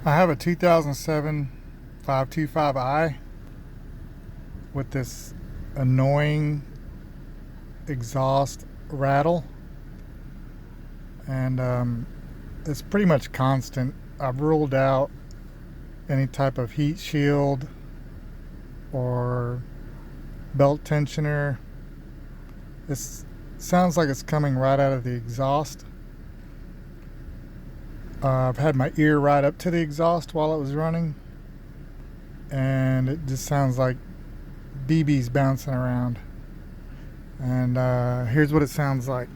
I have a 2007 525i with this annoying exhaust rattle, and it's pretty much constant. I've ruled out any type of heat shield or belt tensioner. It sounds like it's coming right out of the exhaust. I've had my ear right up to the exhaust while it was running, and it just sounds like BBs bouncing around. And here's what it sounds like.